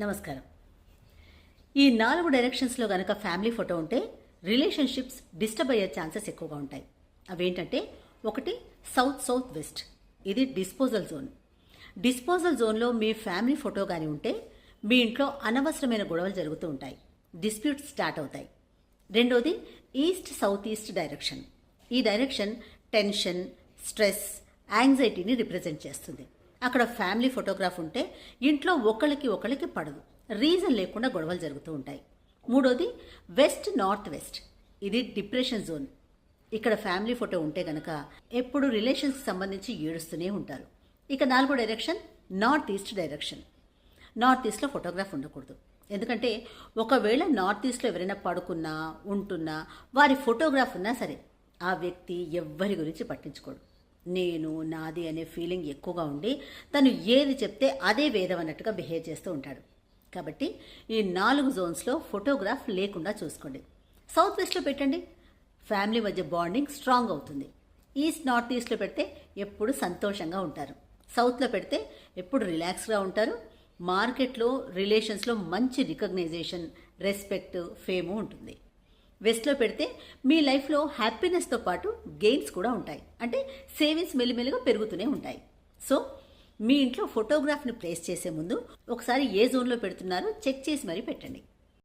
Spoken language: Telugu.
నమస్కారం. ఈ 4 డైరెక్షన్స్లో గనక ఫ్యామిలీ ఫోటో ఉంటే రిలేషన్షిప్స్ డిస్టర్బ్ అయ్యే ఛాన్సెస్ ఎక్కువగా ఉంటాయి. అవేంటంటే, ఒకటి సౌత్ సౌత్ వెస్ట్, ఇది డిస్పోజల్ జోన్. డిస్పోజల్ జోన్లో మీ ఫ్యామిలీ ఫోటో కానీ ఉంటే మీ ఇంట్లో అనవసరమైన గొడవలు జరుగుతూ ఉంటాయి, డిస్ప్యూట్స్ స్టార్ట్ అవుతాయి. రెండోది ఈస్ట్ సౌత్ ఈస్ట్ డైరెక్షన్. ఈ డైరెక్షన్ టెన్షన్, స్ట్రెస్, యాంగ్జైటీని రిప్రజెంట్ చేస్తుంది. అక్కడ ఫ్యామిలీ ఫోటోగ్రాఫ్ ఉంటే ఇంట్లో ఒకళ్ళకి పడదు, రీజన్ లేకుండా గొడవలు జరుగుతూ ఉంటాయి. మూడోది వెస్ట్ నార్త్ వెస్ట్, ఇది డిప్రెషన్ జోన్. ఇక్కడ ఫ్యామిలీ ఫోటో ఉంటే గనక ఎప్పుడు రిలేషన్స్ సంబంధించి ఏడుస్తూనే ఉంటారు. ఇక 4 direction north east direction. North ఈస్ట్లో ఫోటోగ్రాఫ్ ఉండకూడదు. ఎందుకంటే ఒకవేళ నార్త్ ఈస్ట్లో ఎవరైనా పడుకున్నా ఉంటున్నా వారి ఫోటోగ్రాఫ్ ఉన్నా సరే ఆ వ్యక్తి ఎవ్వరి గురించి పట్టించుకోడు. నేను నాది అనే ఫీలింగ్ ఎక్కువగా ఉండి తను ఏది చెప్తే అదే వేదం అన్నట్టుగా బిహేవ్ చేస్తూ ఉంటాడు. కాబట్టి ఈ 4 జోన్స్లో ఫోటోగ్రాఫ్ లేకుండా చూసుకోండి. సౌత్ వెస్ట్లో పెట్టండి, ఫ్యామిలీ మధ్య బాండింగ్ స్ట్రాంగ్ అవుతుంది. ఈస్ట్ నార్త్ ఈస్ట్లో పెడితే ఎప్పుడు సంతోషంగా ఉంటారు. సౌత్లో పెడితే ఎప్పుడు రిలాక్స్గా ఉంటారు. మార్కెట్లో రిలేషన్స్లో మంచి రికగ్నైజేషన్, రెస్పెక్ట్, ఫేము ఉంటుంది. వెస్ట్లో పెడితే మీ లైఫ్లో హ్యాపీనెస్తో పాటు గెయిన్స్ కూడా ఉంటాయి, అంటే సేవింగ్స్ మెల్లిమెల్లిగా పెరుగుతూనే ఉంటాయి. సో మీ ఇంట్లో ఫోటోగ్రాఫ్ని ప్లేస్ చేసే ముందు ఒకసారి ఏ జోన్లో పెడుతున్నారో చెక్ చేసి మరీ పెట్టండి.